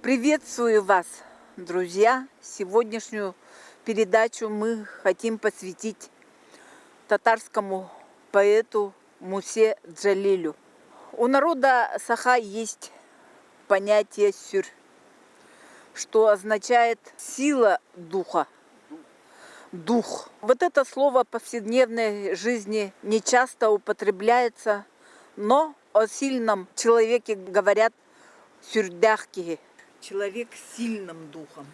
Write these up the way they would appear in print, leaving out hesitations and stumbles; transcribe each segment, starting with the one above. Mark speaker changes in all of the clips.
Speaker 1: Приветствую вас, друзья! Сегодняшнюю передачу мы хотим посвятить татарскому поэту Мусе Джалилю. У народа Саха есть понятие сюр, что означает сила духа, дух. Вот это слово в повседневной жизни не часто употребляется, но о сильном человеке говорят сюрдахки, человек с сильным духом.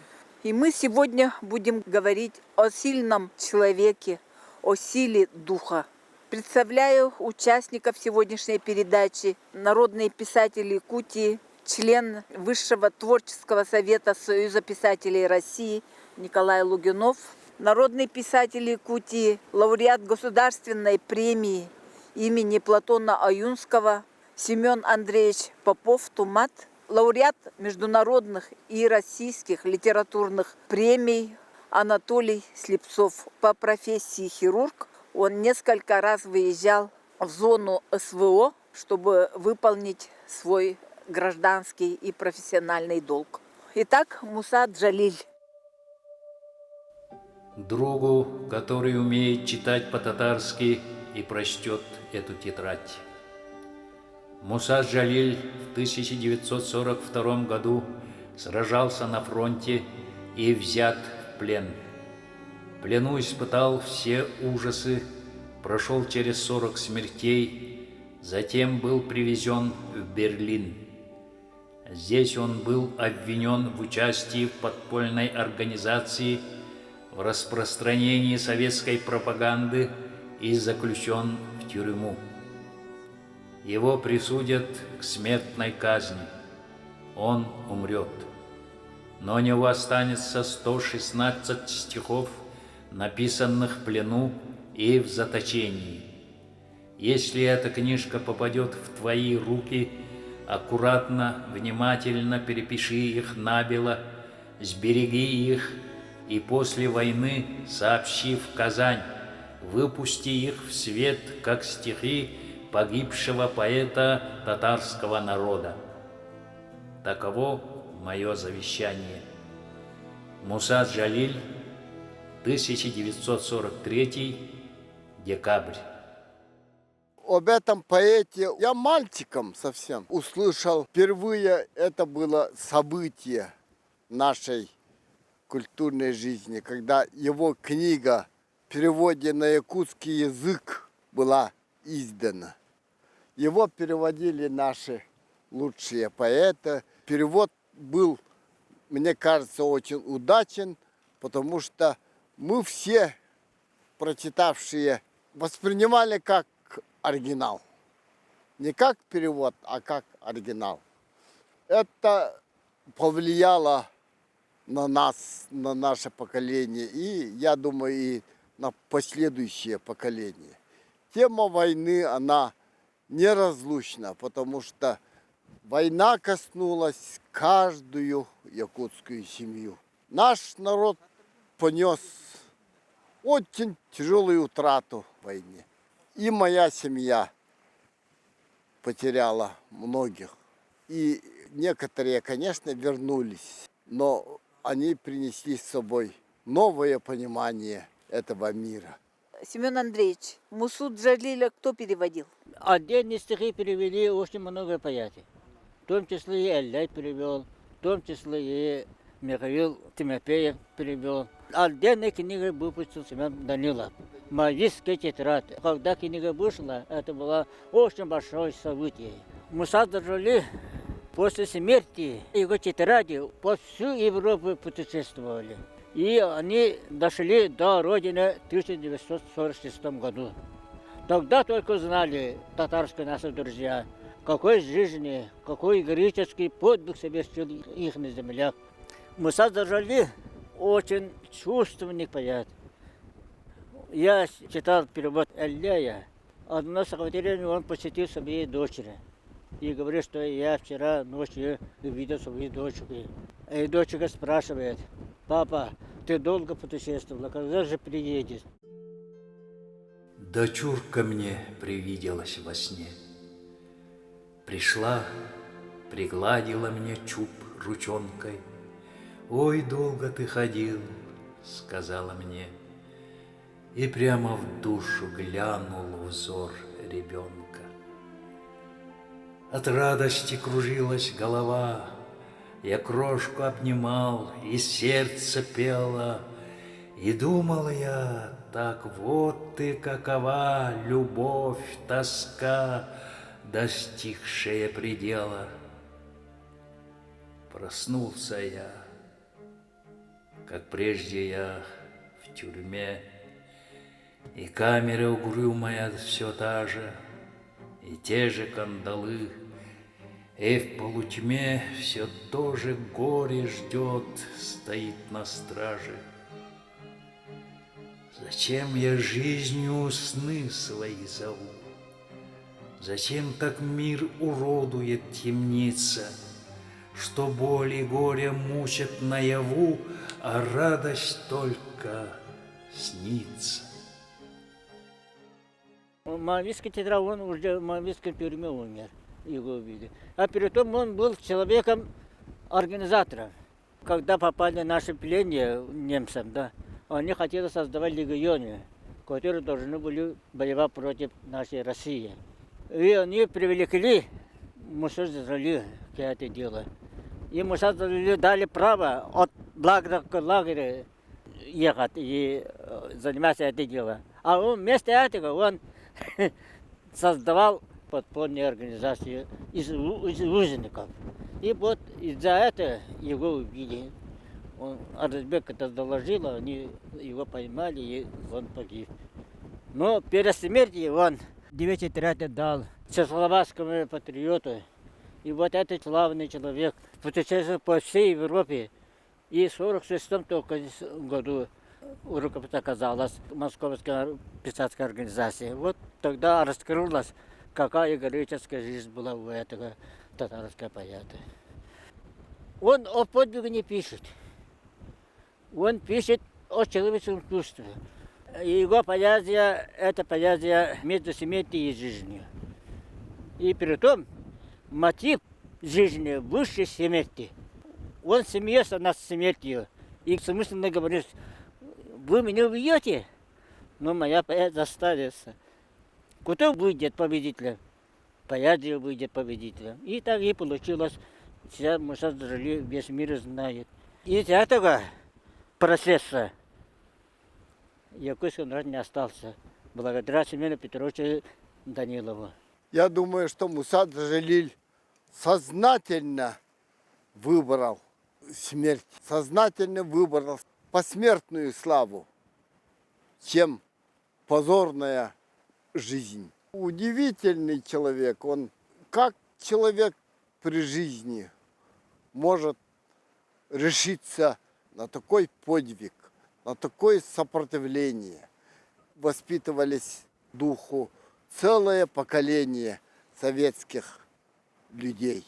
Speaker 1: И мы сегодня будем говорить о сильном человеке, о силе духа. Представляю участников сегодняшней передачи: народный писатель Якутии, член Высшего творческого совета Союза писателей России Николай Лугинов, народный писатель Якутии, лауреат государственной премии имени Платона Аюнского Семен Андреевич Попов-Тумат, лауреат международных и российских литературных премий Анатолий Слепцов. По профессии хирург. Он несколько раз выезжал в зону СВО, чтобы выполнить свой гражданский и профессиональный долг. Итак, Муса Джалиль.
Speaker 2: Другу, который умеет читать по-татарски и прочтет эту тетрадь. Муса Джалиль в 1942 году сражался на фронте и взят в плен. В плену испытал все ужасы, прошел через 40 смертей, затем был привезен в Берлин. Здесь он был обвинен в участии в подпольной организации, в распространении советской пропаганды и заключен в тюрьму. Его присудят к смертной казни. Он умрет. Но у него останется 116 стихов, написанных в плену и в заточении. Если эта книжка попадет в твои руки, аккуратно, внимательно перепиши их набело, сбереги их и после войны сообщи в Казань, выпусти их в свет, как стихи погибшего поэта татарского народа. Таково мое завещание. Муса Джалиль, 1943 декабрь.
Speaker 3: Об этом поэте я мальчиком совсем услышал впервые. Это было событие нашей культурной жизни, когда его книга в переводе на якутский язык была издана. Его переводили наши лучшие поэты. Перевод был, мне кажется, очень удачен, потому что мы все, прочитавшие, воспринимали как оригинал. Не как перевод, а как оригинал. Это повлияло на нас, на наше поколение, и, я думаю, и на последующее поколение. Тема войны, она неразлучна, потому что война коснулась каждую якутскую семью. Наш народ понес очень тяжелую утрату в войне. И моя семья потеряла многих. И некоторые, конечно, вернулись, но они принесли с собой новое понимание этого мира.
Speaker 1: Семен Андреевич, Мусу Джалиля кто переводил?
Speaker 4: Отдельные стихи перевели очень много поэтов. В том числе и Элляй перевел, в том числе и Михаил Тимофеев перевел. Отдельной книгой выпустил Семен Данилов. «Магическая тетрадь». Когда книга вышла, это было очень большое событие. Муса Джалиль после смерти его тетради по всю Европу путешествовали. И они дошли до родины в 1946 году. Тогда только знали татарские наши друзья, какой жизни, какой героический подвиг совершил их на землях. Муса Джалиль очень чувственный поэт. Я читал перевод Элляя. Одно стихотворение он посетил своей дочери. И говорит, что я вчера ночью увидел свою дочку. И дочка спрашивает: папа, ты долго путешествовала, когда же приедешь?
Speaker 2: Дочурка мне привиделась во сне. Пришла пригладила мне чуб ручонкой. «Ой, долго ты ходил», — сказала мне, и прямо в душу глянул взор ребенка. От радости кружилась голова, я крошку обнимал, и сердце пело, и думал я, так вот ты какова любовь, тоска, достигшая предела. Проснулся я, как прежде я в тюрьме, и камера угрюмая все та же, и те же кандалы, и в полутьме все то же горе ждет, стоит на страже. Зачем я жизнью сны свои зову? Зачем так мир уродует темница, что боль и горе мучат наяву, а радость только снится?
Speaker 4: Малавийский театрал, он уже в Малавийской тюрьме умер, его увидели. А перед тем он был человеком-организатором. Когда попали наши пленные немцам, да, они хотели создавать легионы, которые должны были воевать против нашей России. И они привлекли Муса Джалиля к это дело. И Муса Джалилю дали право от лагеря к лагерю ехать и заниматься этим делом. А он вместо этого он создавал подпольные организации из узников. И вот из-за этого его убили. Арзбек это доложил, они его поймали, и он погиб. Но перед смертью он 9 третий дал чехословацкому патриоту. И вот этот славный человек путешествовал по всей Европе. И в 1946 только году рукопись оказалась Московская писательская организация. Вот тогда раскрылась, какая героическая жизнь была у этого татарского поэта. Он о подвиге не пишет. Он пишет о человеческом чувстве. Его поэзия – это поэзия между смертью и жизнью. И при том мотив жизни выше смерти. Он смеется над смертью. И смысленно говорит, вы меня убьете, но моя поэзия останется. Кто выйдет победителем? Поэзия выйдет победителем. И так и получилось. Сейчас Муса Джалиль весь мир знает. Из этого процесса якутский народ не остался. Благодаря Семену Петровичу Данилову.
Speaker 3: Я думаю, что Муса Джалиль сознательно выбрал смерть, сознательно выбрал посмертную славу, чем позорная жизнь. Удивительный человек, он как человек при жизни может решиться на такой подвиг, на такое сопротивление. Воспитывались духу целое поколение советских людей.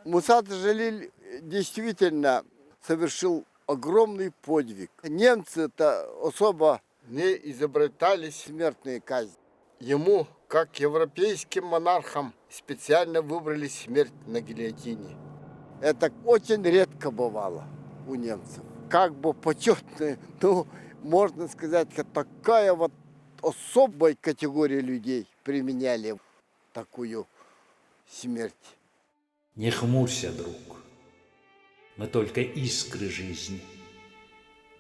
Speaker 3: Муса Джалиль действительно совершил огромный подвиг. Немцы-то особо не изобретали смертные казни. Ему, как европейским монархам, специально выбрали смерть на гильотине. Это очень редко бывало у немцев. Как бы почетная, ну, можно сказать, такая вот особая категория людей применяли такую смерть.
Speaker 2: Не хмурься, друг. Мы только искры жизни.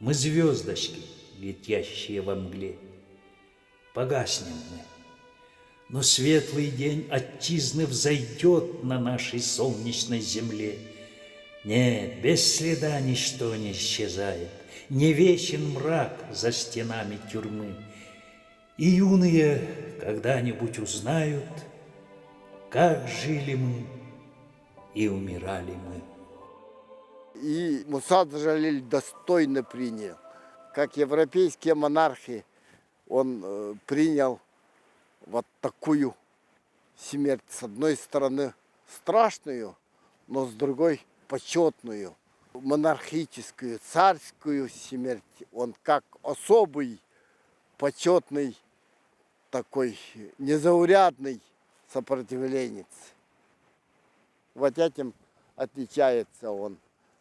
Speaker 2: Мы звездочки, летящие во мгле. Погаснем мы, но светлый день отчизны взойдет на нашей солнечной земле. Нет, без следа ничто не исчезает, не вечен мрак за стенами тюрьмы. И юные когда-нибудь узнают, как жили мы и умирали мы.
Speaker 3: И Муса Джалиль достойно принял. Как европейские монархи, он принял вот такую смерть. С одной стороны страшную, но с другой почетную, монархическую, царскую смерть. Он как особый, почетный, такой незаурядный сопротивленец. Вот этим отличается он.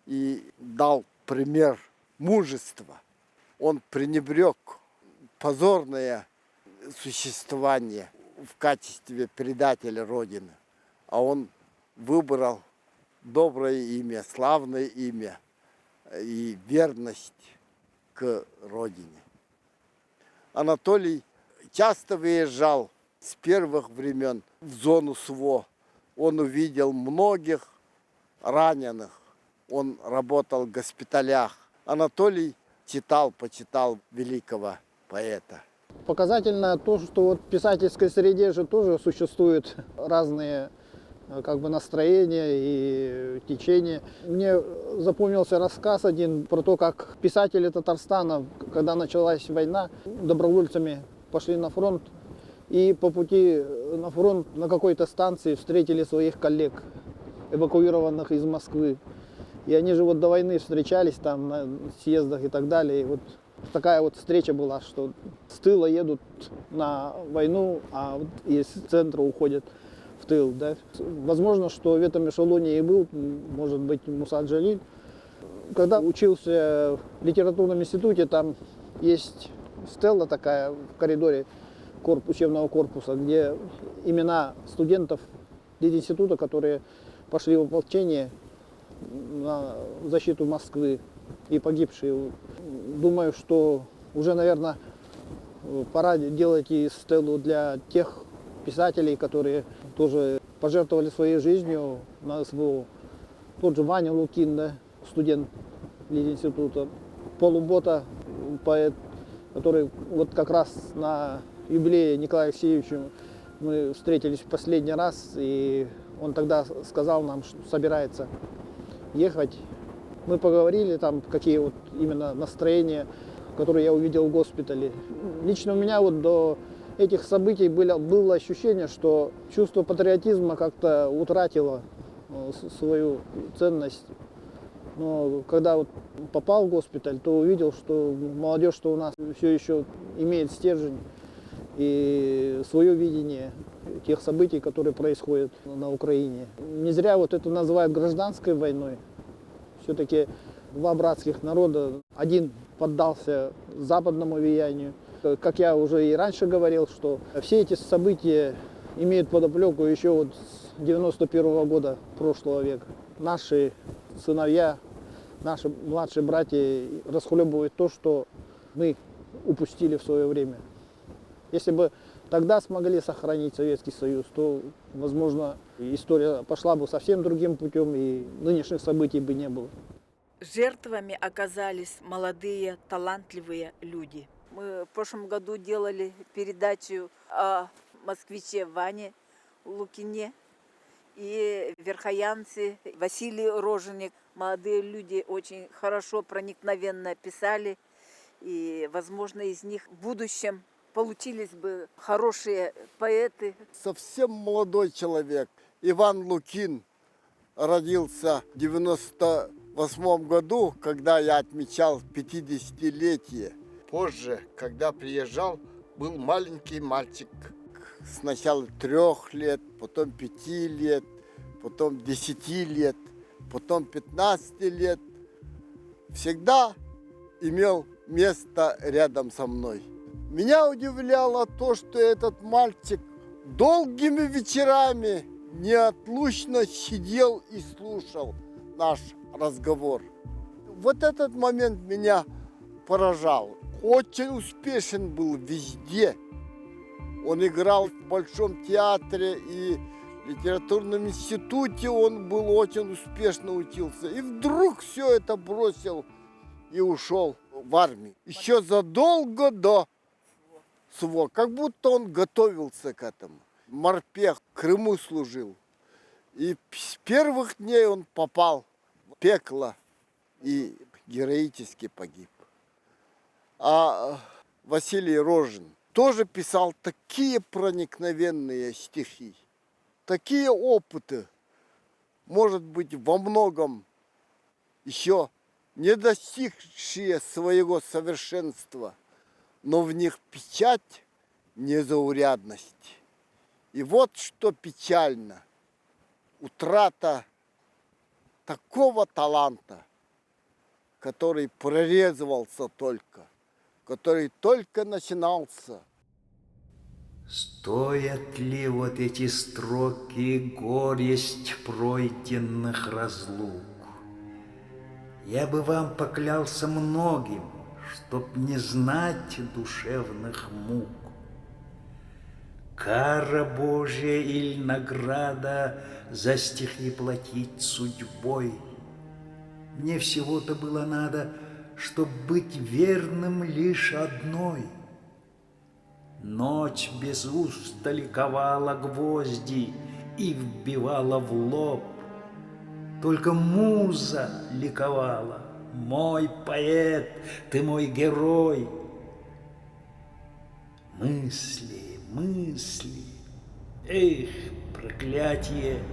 Speaker 3: И дал пример мужества. Он пренебрег позорное существование в качестве предателя Родины. А он выбрал доброе имя, славное имя и верность к Родине. Анатолий часто выезжал с первых времен в зону СВО. Он увидел многих раненых. Он работал в госпиталях. Анатолий почитал великого поэта.
Speaker 5: Показательно то, что вот в писательской среде же тоже существуют разные как бы настроения и течения. Мне запомнился рассказ один про то, как писатели Татарстана, когда началась война, добровольцами пошли на фронт и по пути на фронт на какой-то станции встретили своих коллег, эвакуированных из Москвы. И они же вот до войны встречались там на съездах и так далее. И вот такая вот встреча была, что с тыла едут на войну, а вот из центра уходят в тыл. Да. Возможно, что в этом эшелоне и был, может быть, Муса Джалиль. Когда учился в литературном институте, там есть стелла такая в коридоре учебного корпуса, где имена студентов института, которые пошли в ополчение на защиту Москвы и погибшие. Думаю, что уже, наверное, пора делать и стелу для тех писателей, которые тоже пожертвовали своей жизнью на СВО. Тот же Ваня Лукин, да, студент института, Полубота, поэт, который вот как раз на юбилее Николая Алексеевича мы встретились в последний раз, и он тогда сказал нам, что собирается ехать. Мы поговорили там, какие вот именно настроения, которые я увидел в госпитале. Лично у меня вот до этих событий было ощущение, что чувство патриотизма как-то утратило свою ценность. Но когда вот попал в госпиталь, то увидел, что молодежь, что у нас все еще имеет стержень и свое видение тех событий, которые происходят на Украине. Не зря вот это называют гражданской войной. Все-таки два братских народа. Один поддался западному влиянию. Как я уже и раньше говорил, что все эти события имеют подоплеку еще вот с 91-го года прошлого века. Наши сыновья, наши младшие братья расхлебывают то, что мы упустили в свое время. Если бы тогда смогли сохранить Советский Союз, то, возможно, история пошла бы совсем другим путем, и нынешних событий бы не было.
Speaker 1: Жертвами оказались молодые, талантливые люди. Мы в прошлом году делали передачу о москвиче Ване Лукине и верхоянце Василий Роженик. Молодые люди очень хорошо, проникновенно писали, и, возможно, из них в будущем получились бы хорошие поэты.
Speaker 3: Совсем молодой человек. Иван Лукин родился в 98 году, когда я отмечал 50-летие. Позже, когда приезжал, был маленький мальчик. Сначала 3 лет, потом 5 лет, потом 10 лет, потом 15 лет. Всегда имел место рядом со мной. Меня удивляло то, что этот мальчик долгими вечерами неотлучно сидел и слушал наш разговор. Вот этот момент меня поражал. Очень успешен был везде. Он играл в Большом театре и в литературном институте он был очень успешно учился. И вдруг все это бросил и ушел в армию. Еще задолго до СВО, как будто он готовился к этому. Морпех в Крыму служил. И с первых дней он попал в пекло и героически погиб. А Василий Рожин тоже писал такие проникновенные стихи, такие опыты, может быть, во многом еще не достигшие своего совершенства, но в них печать незаурядности. И вот что печально. утрата такого таланта, который прорезывался только, который только начинался.
Speaker 2: Стоят ли вот эти строки горесть пройденных разлук? Я бы вам поклялся многим, чтоб не знать душевных мук. Кара Божья или награда за стихи платить судьбой. Мне всего-то было надо, чтоб быть верным лишь одной. Ночь без устали ковала гвозди и вбивала в лоб. Только муза ликовала: мой поэт, ты мой герой. Мысли, мысли, эх, проклятие,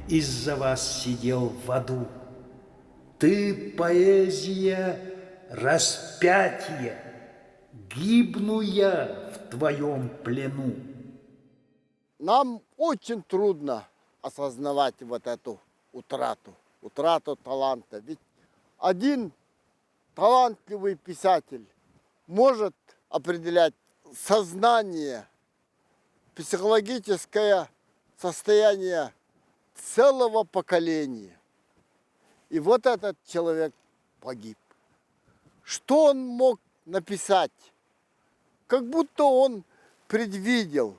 Speaker 2: из-за вас сидел в аду. Ты, поэзия, распятие, гибну я в твоем плену.
Speaker 3: Нам очень трудно осознавать вот эту утрату таланта. Ведь один талантливый писатель может определять сознание, психологическое состояние целого поколения. И вот этот человек погиб. Что он мог написать? Как будто он предвидел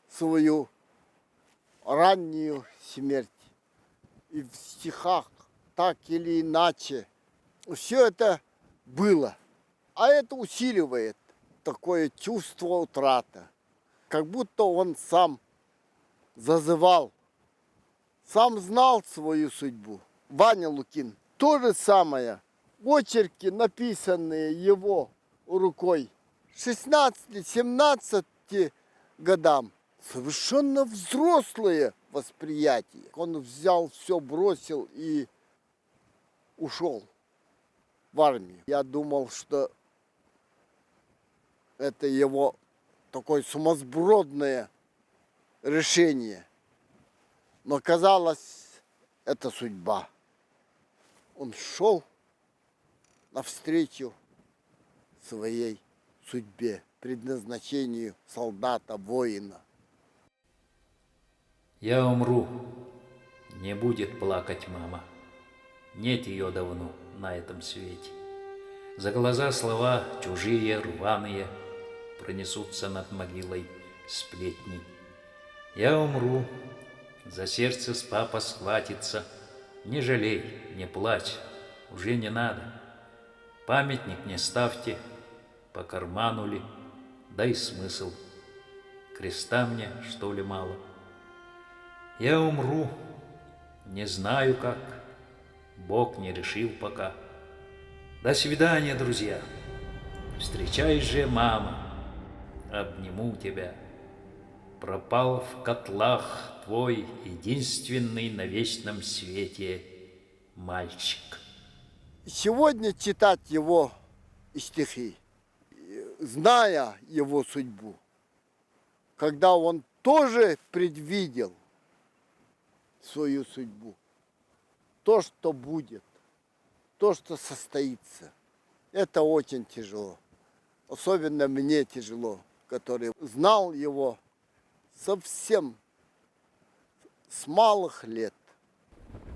Speaker 3: свою раннюю смерть. И в стихах так или иначе все это было. А это усиливает такое чувство утраты. Как будто он сам зазывал, сам знал свою судьбу. Ваня Лукин. То же самое. Очерки, написанные его рукой 16-17 годам. Совершенно взрослые восприятия. Он взял все, бросил и ушел в армию. Я думал, что это его такое сумасбродное решение. Но казалось, это судьба. Он шел навстречу своей судьбе, предназначению солдата, воина.
Speaker 2: Я умру, не будет плакать мама. Нет ее давно на этом свете. За глаза слова чужие, рваные, пронесутся над могилой сплетни. Я умру, за сердце с папа схватится. Не жалей, не плачь, уже не надо. Памятник не ставьте, по карману ли, дай смысл. Креста мне, что ли, мало? Я умру, не знаю как, Бог не решил пока. До свидания, друзья. Встречай же, мама, обниму тебя. Пропал в котлах твой единственный на вечном свете мальчик.
Speaker 3: Сегодня читать его стихи, зная его судьбу, когда он тоже предвидел свою судьбу, то, что будет, то, что состоится, это очень тяжело. Особенно мне тяжело, который знал его совсем с малых лет.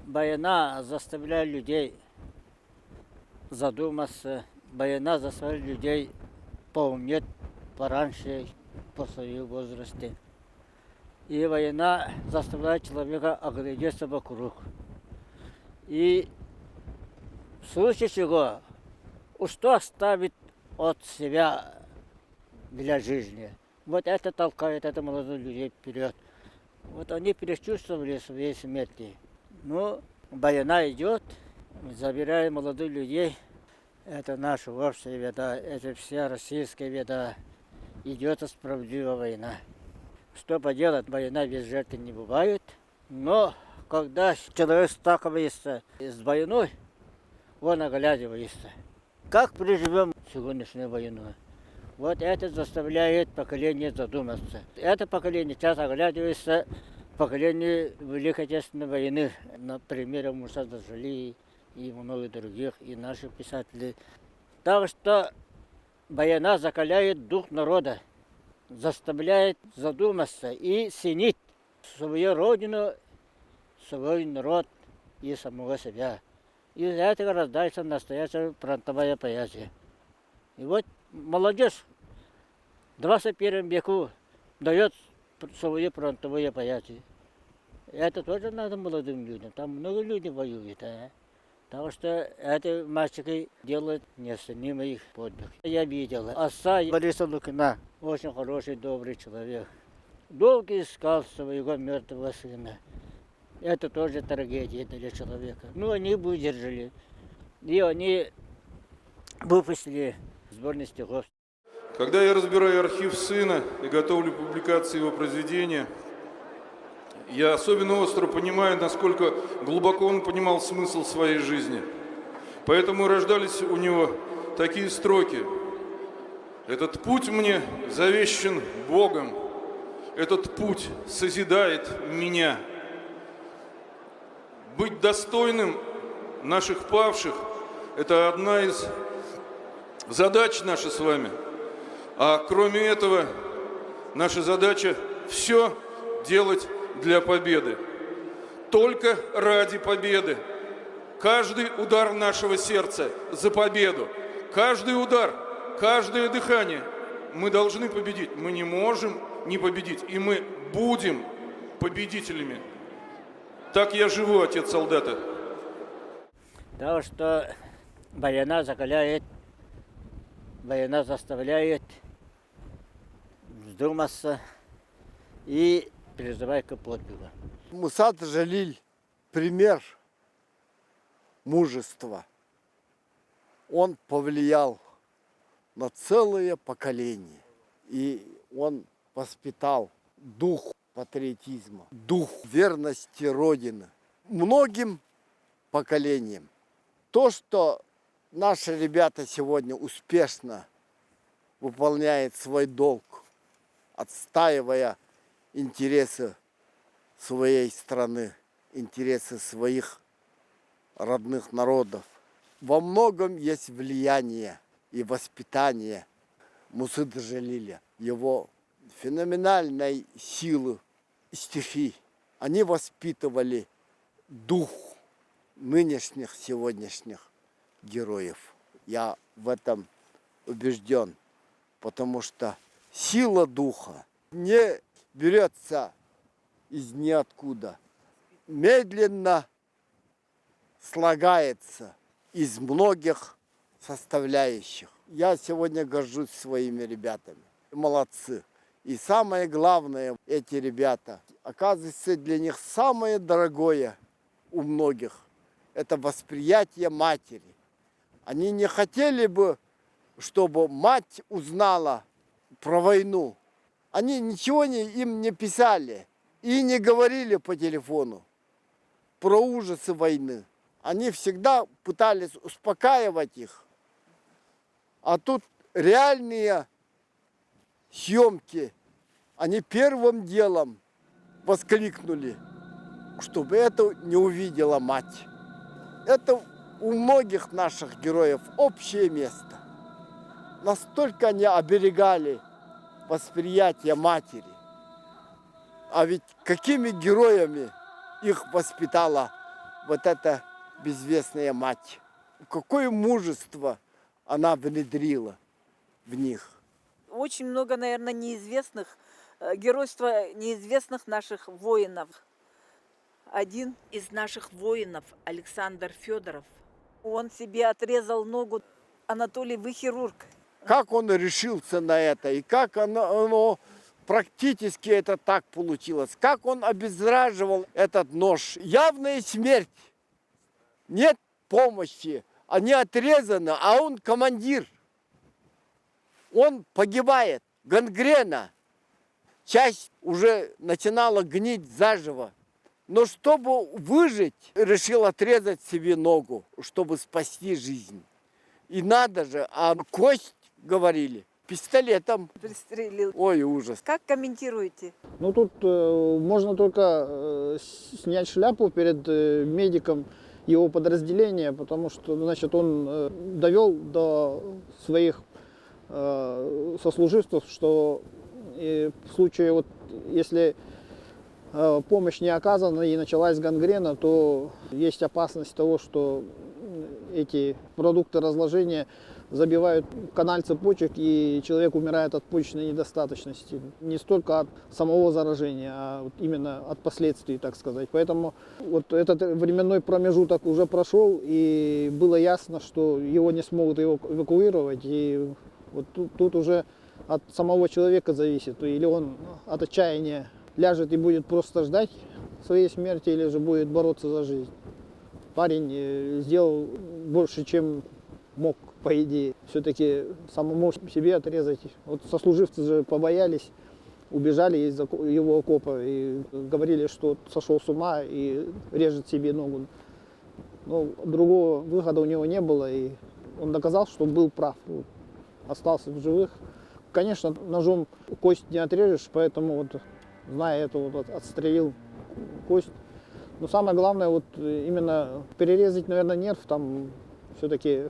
Speaker 4: Война заставляет людей задуматься, война заставляет людей поумнеть пораньше, по своему возрасте. И война заставляет человека оглядеться вокруг. И в случае чего, что оставить от себя для жизни? Вот это толкает это молодых людей вперед. Вот они предчувствовали своей смерти. Ну, война идет, забирая молодых людей. Это наша общая беда, это вся российская беда. Идет справедливая война. Что поделать, война без жертв не бывает. Но когда человек сталкивается с войной, он оглядывается. Как переживем сегодняшнюю войну? Вот это заставляет поколение задуматься. Это поколение сейчас оглядывается поколение Великой Отечественной войны, на примере Муса Джалили и много других, и наших писателей. Так что война закаляет дух народа, заставляет задуматься и ценить свою родину, свой народ и самого себя. И из этого рождается настоящая фронтовая поэзия. И вот молодежь в 21 веку дает свою фронтовую поэзию. Это тоже надо молодым людям. Там много людей воюет. Потому что эти мальчики делают неоценимый подвиг. Я видел отца Бориса Лукина, очень хороший, добрый человек. Долго искал своего мертвого сына. Это тоже трагедия для человека. Ну, они выдержали. И они выпустили сборник стихов.
Speaker 6: Когда я разбираю архив сына и готовлю публикации его произведения, я особенно остро понимаю, насколько глубоко он понимал смысл своей жизни. Поэтому рождались у него такие строки. «Этот путь мне завещен Богом, этот путь созидает меня. Быть достойным наших павших – это одна из задач наших с вами. А кроме этого, наша задача – все делать для победы. Только ради победы. Каждый удар нашего сердца за победу. Каждый удар, каждое дыхание. Мы должны победить. Мы не можем не победить. И мы будем победителями. Так я живу, отец солдата.
Speaker 4: Потому что война закаляет, война заставляет вздуматься и призывать к подвигу.
Speaker 3: Муса Джалиль – пример мужества. Он повлиял на целое поколение. И он воспитал дух патриотизма, дух верности Родины многим поколениям. То, что наши ребята сегодня успешно выполняют свой долг, отстаивая интересы своей страны, интересы своих родных народов. Во многом есть влияние и воспитание Мусы Джалиля, его феноменальной силы стихи. Они воспитывали дух нынешних, сегодняшних героев. Я в этом убежден, потому что сила духа не берется из ниоткуда. Медленно слагается из многих составляющих. Я сегодня горжусь своими ребятами. Молодцы. И самое главное, эти ребята, оказывается, для них самое дорогое у многих – это восприятие матери. Они не хотели бы, чтобы мать узнала про войну. Они ничего им не писали и не говорили по телефону про ужасы войны. Они всегда пытались успокаивать их. А тут реальные съемки, они первым делом воскликнули, чтобы это не увидела мать. Это у многих наших героев общее место. Настолько они оберегали восприятие матери. А ведь какими героями их воспитала вот эта безвестная мать. Какое мужество она внедрила в них.
Speaker 1: Очень много, наверное, неизвестных, геройства неизвестных наших воинов. Один из наших воинов, Александр Федоров, он себе отрезал ногу. Анатолий, вы хирург.
Speaker 3: Как он решился на это, и как оно практически это так получилось. Как он обеззараживал этот нож. Явная смерть. Нет помощи. Они отрезаны, а он командир. Он погибает. Гангрена. Часть уже начинала гнить заживо. Но чтобы выжить, решил отрезать себе ногу, чтобы спасти жизнь. И надо же, а кость, говорили, пистолетом.
Speaker 1: Пристрелил.
Speaker 3: Ой, ужас.
Speaker 1: Как комментируете?
Speaker 5: Ну тут можно только снять шляпу перед медиком его подразделения, потому что, значит, он довел до своих сослуживцев, что в случае, вот, если помощь не оказана и началась гангрена, то есть опасность того, что эти продукты разложения забивают канал цепочек, и человек умирает от почечной недостаточности. Не столько от самого заражения, а вот именно от последствий, так сказать. Поэтому вот этот временной промежуток уже прошел, и было ясно, что его не смогут эвакуировать. И вот тут уже от самого человека зависит, или он от отчаяния ляжет и будет просто ждать своей смерти, или же будет бороться за жизнь. Парень сделал больше, чем мог, по идее. Все-таки самому себе отрезать. Вот сослуживцы же побоялись, убежали из его окопа и говорили, что сошел с ума и режет себе ногу. Но другого выхода у него не было, и он доказал, что был прав. Остался в живых. Конечно, ножом кость не отрежешь, поэтому, вот, зная это, вот, отстрелил кость. Но самое главное, вот именно перерезать, наверное, нерв, там все-таки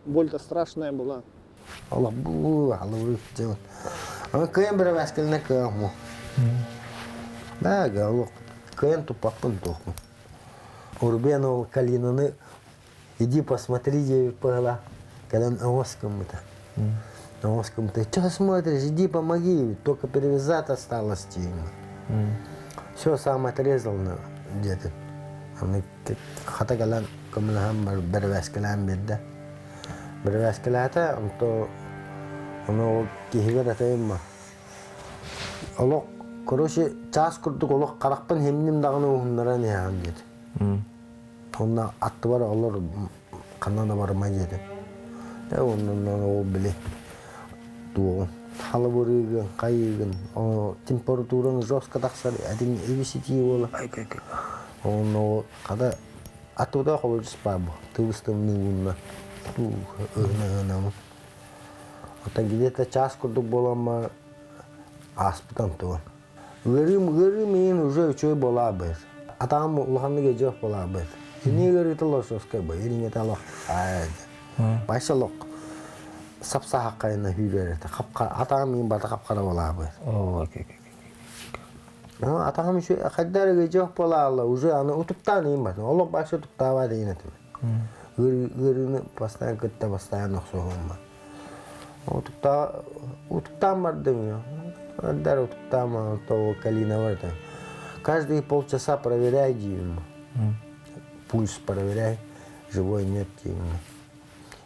Speaker 5: боль-то страшная была.
Speaker 7: Allah bu halu itu. Kayak berapa kali nak kamu? Dah gaul. Kayak tu папун туху. Урбену калинаны. Иди посмотри, пала. Когда на оском-то. На оском-то. Что смотришь? Иди помоги. Только перевязать осталось ему. Все сам отрезал где-то. Хата галан камнахам бервас калам бедда. Бервас калата онто оно кихигата имма. Олок короче час курдук олок каракпан хемним даганы ухнаран яам деді. Онна атты бар олар канана бармай деді. Оннан ол біле дуон. Халы бурыгын, кайыгын, температураң жестко тақсар, әдін эбисити ола. Онно када атуда хобылжыс бабы, тывыстымның ұнна. Ына. Ота где-то час курдук болама аспытан туан. Гырым мен уже чой бола бэс. Атам улханныге жоқ бола бэс. Не гырыты лошоскай бай, еринге талақ. Байшалок. Сапса хаққайына хүйгерді. Атағым мен барды қапқара бола бэс. Атағым еще қайдарыге жоқ бола алла. Уже аны утуптан ең бәді. Олық башы утуптава дейін әтімі. Гырыны постоянно күтті постоянно ұқсуғым бар. Утуптан бардым я. Дар утуптан того калина барды. Каждые полчаса проверяй дейін. Пульс проверяй. Живой нет дейін.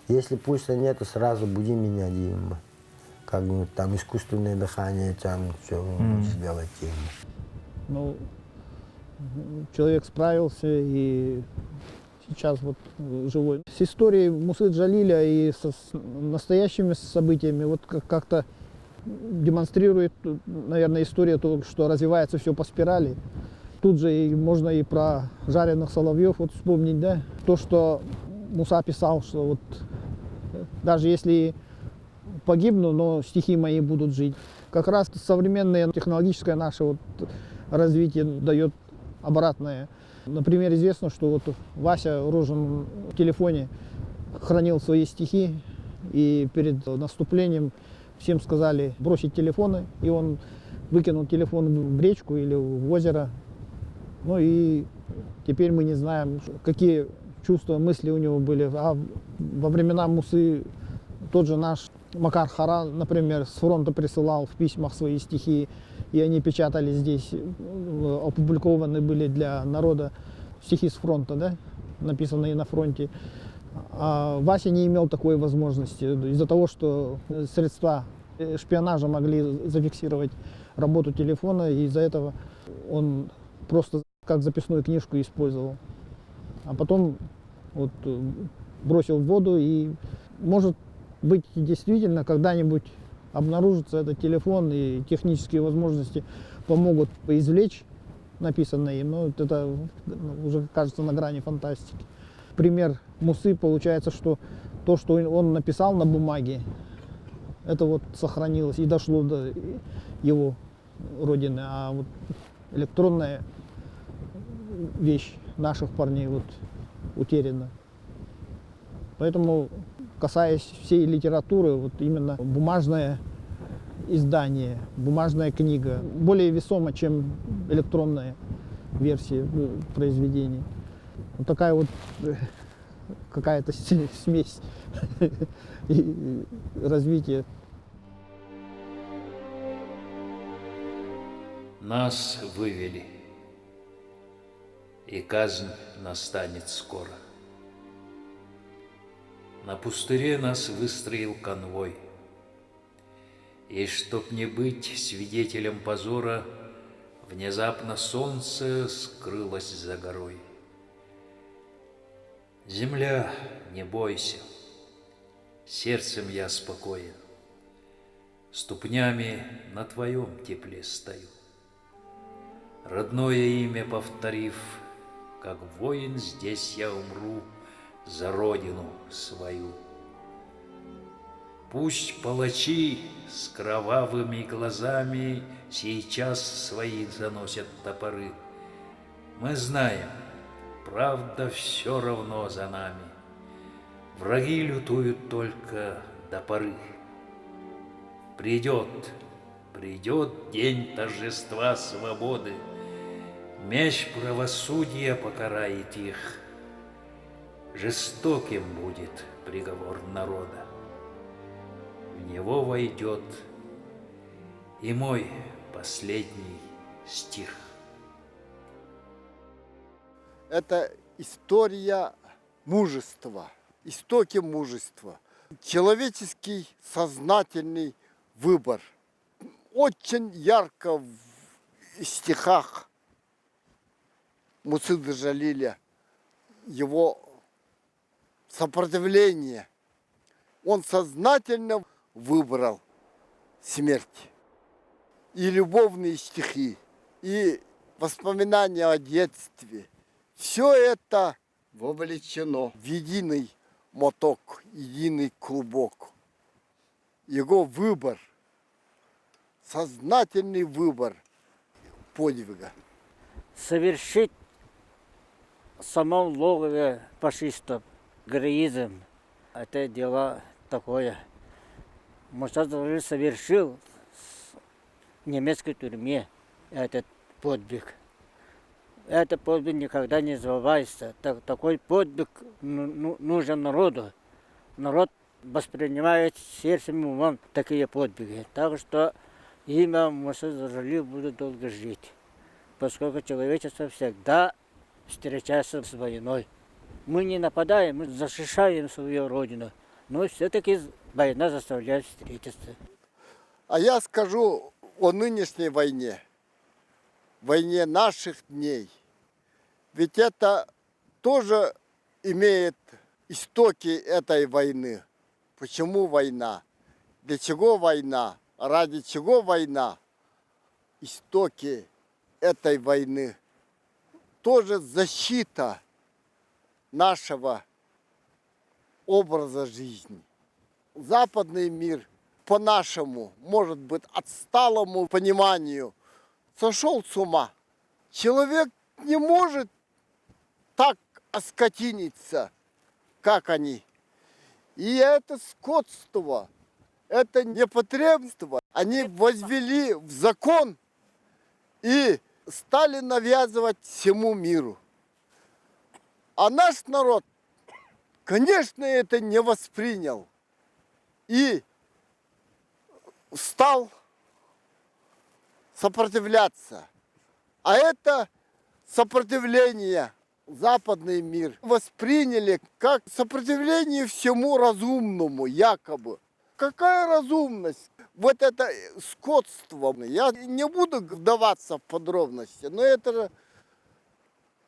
Speaker 7: Если пульса нету, сразу буди меня дейін. Как-нибудь там искусственное дыхание, там все сделать дейін.
Speaker 5: Ну, человек справился и сейчас вот живой. С историей Мусы Джалиля и с настоящими событиями вот как-то демонстрирует, наверное, история, то, что развивается все по спирали. Тут же можно и про жареных соловьев вот вспомнить, да? То, что Муса писал, что вот даже если погибну, но стихи мои будут жить. Как раз современное технологическое наше вот развитие дает обратное. Например, известно, что вот Вася Рожин в телефоне хранил свои стихи, и перед наступлением всем сказали бросить телефоны, и он выкинул телефон в речку или в озеро. Ну и теперь мы не знаем, какие чувства, мысли у него были. А во времена Мусы тот же наш Макар Хара, например, с фронта присылал в письмах свои стихи, и они печатались здесь, опубликованы были для народа, стихи с фронта, да, написанные на фронте. А Вася не имел такой возможности из-за того, что средства шпионажа могли зафиксировать работу телефона, и из-за этого он просто как записную книжку использовал. А потом вот бросил в воду, и может быть действительно когда-нибудь обнаружится этот телефон, и технические возможности помогут извлечь написанное им, но это уже кажется на грани фантастики. Пример Мусы получается, что то, что он написал на бумаге, Это вот сохранилось и дошло до его родины. А вот электронная вещь наших парней вот утеряна. Поэтому, касаясь всей литературы, вот именно бумажное издание, бумажная книга более весома, чем электронная версия произведений. Вот такая вот какая-то смесь и развития.
Speaker 2: Нас вывели, и казнь настанет скоро. На пустыре нас выстроил конвой, и чтоб не быть свидетелем позора, внезапно солнце скрылось за горой. Земля, не бойся, сердцем я спокоен, ступнями на твоем тепле стою. Родное имя повторив, как воин здесь я умру за родину свою. Пусть палачи с кровавыми глазами сейчас свои заносят топоры. Мы знаем, правда все равно за нами. Враги лютуют только до поры. Придет день торжества свободы. Меч правосудия покарает их. Жестоким будет приговор народа. В него войдет и мой последний стих.
Speaker 3: Это история мужества, истоки мужества, человеческий сознательный выбор. Очень ярко в стихах Мусы Джалиля его сопротивление. Он сознательно выбрал смерть. И любовные стихи, и воспоминания о детстве. Все это вовлечено в единый моток, единый клубок. Его выбор, сознательный выбор подвига.
Speaker 4: Совершить в самом логове фашистов героизм – это дело такое. Муса Джалиль совершил в немецкой тюрьме этот подвиг. Этот подвиг никогда не забывается. Такой подвиг нужен народу. Народ воспринимает сердцем и умом такие подвиги. Так что имя Мусы Джалиль будет долго жить. Поскольку человечество всегда встречается с войной. Мы не нападаем, мы защищаем свою родину. Но все-таки война заставляет встретиться.
Speaker 3: А я скажу о нынешней войне, войне наших дней. Ведь это тоже имеет истоки этой войны. Почему война? Для чего война? Ради чего война? Истоки этой войны. Тоже защита нашего образа жизни. Западный мир по-нашему, может быть, отсталому пониманию, сошел с ума. Человек не может так оскотиниться, как они. И это скотство, это непотребство. Они возвели в закон и стали навязывать всему миру. А наш народ, конечно, это не воспринял и стал сопротивляться. А это сопротивление западный мир восприняли как сопротивление всему разумному, якобы. Какая разумность? Вот это скотство. Я не буду вдаваться в подробности, но это же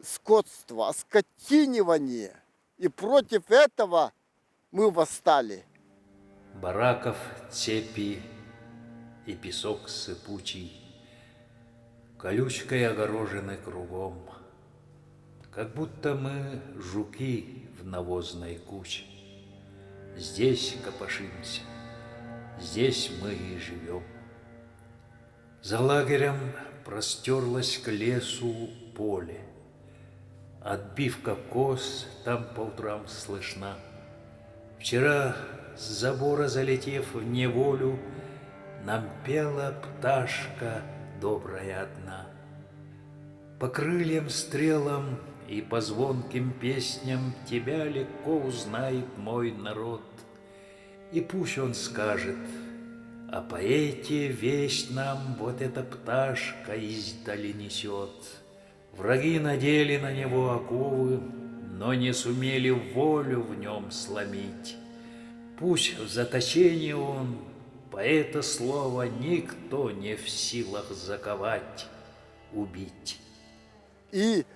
Speaker 3: скотство, оскотинивание. И против этого мы восстали.
Speaker 2: Бараков, цепи и песок сыпучий, колючкой огорожены кругом, как будто мы жуки в навозной куче. Здесь копошимся, здесь мы и живем. За лагерем простерлось к лесу поле. Отбивка коз там по утрам слышна. Вчера с забора залетев в неволю, нам пела пташка добрая одна. По крыльям, стрелам и по звонким песням тебя легко узнает мой народ. И пусть он скажет: о поэте весть нам вот эта пташка издали несет. Враги надели на него оковы, но не сумели волю в нем сломить. Пусть в заточении он, поэта слова никто не в силах заковать, убить.
Speaker 3: И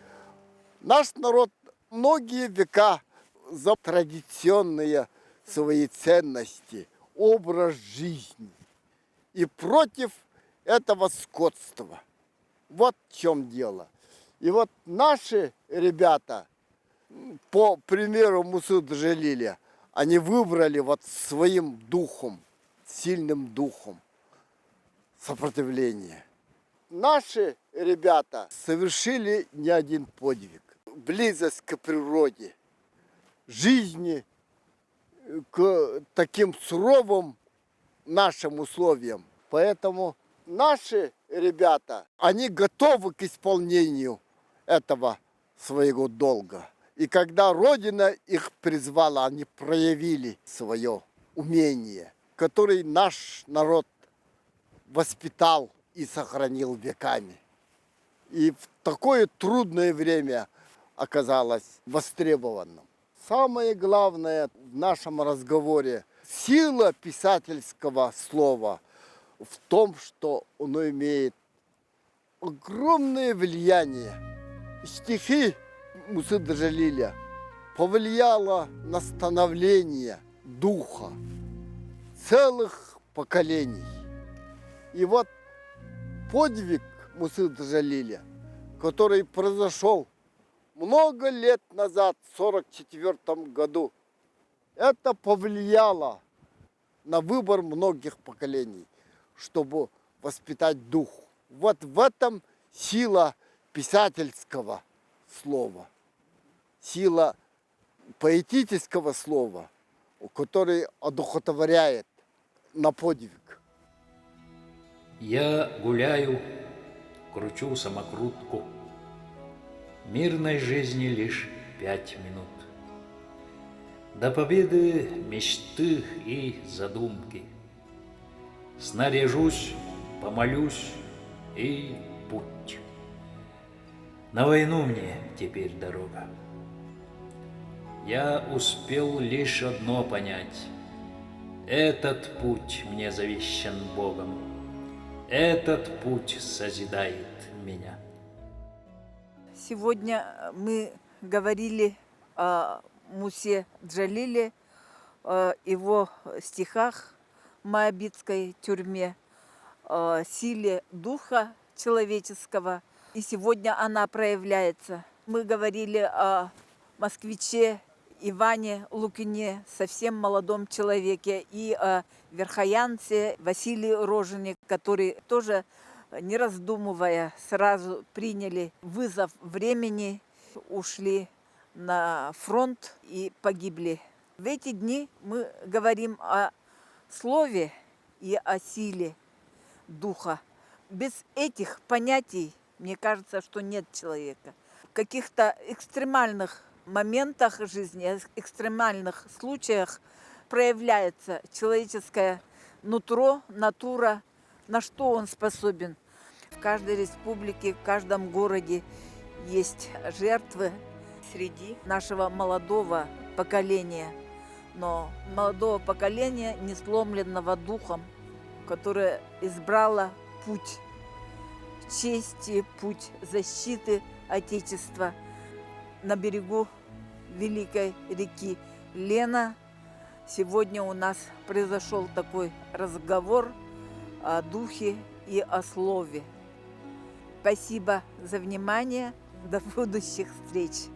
Speaker 3: наш народ многие века за традиционные свои ценности, образ жизни и против этого скотства. Вот в чем дело. И вот наши ребята, по примеру Мусы Джалиля, они выбрали вот своим духом, сильным духом сопротивление. Наши ребята совершили не один подвиг. Близость к природе, жизни, к таким суровым нашим условиям. Поэтому наши ребята, они готовы к исполнению этого своего долга. И когда Родина их призвала, они проявили свое умение, которое наш народ воспитал и сохранил веками. И в такое трудное время оказалось востребованным. Самое главное в нашем разговоре – сила писательского слова в том, что оно имеет огромное влияние. Стихи Мусы Джалиля повлияло на становление духа целых поколений. И вот подвиг Мусы Джалиля, который произошел много лет назад, в 1944 году, это повлияло на выбор многих поколений, чтобы воспитать дух. Вот в этом сила писательского слова, сила поэтического слова, который одухотворяет на подвиг.
Speaker 2: Я гуляю, кручу самокрутку. Мирной жизни лишь 5 минут. До победы мечты и задумки. Снаряжусь, помолюсь и путь. На войну мне теперь дорога. Я успел лишь одно понять. Этот путь мне завещан Богом. Этот путь созидает меня.
Speaker 1: Сегодня мы говорили о Мусе Джалиле, о его стихах в моабитской тюрьме, о силе духа человеческого. И сегодня она проявляется. Мы говорили о москвиче Иване Лукине, совсем молодом человеке, и о верхоянце Василии Рожине, который тоже, не раздумывая, сразу приняли вызов времени, ушли на фронт и погибли. В эти дни мы говорим о слове и о силе духа. Без этих понятий, мне кажется, что нет человека. В каких-то экстремальных моментах жизни, экстремальных случаях проявляется человеческое нутро, натура, на что он способен. В каждой республике, в каждом городе есть жертвы среди нашего молодого поколения, но молодого поколения, не сломленного духом, которое избрало путь чести, путь защиты Отечества на берегу великой реки Лена. Сегодня у нас произошел такой разговор о духе и о слове. Спасибо за внимание. До будущих встреч.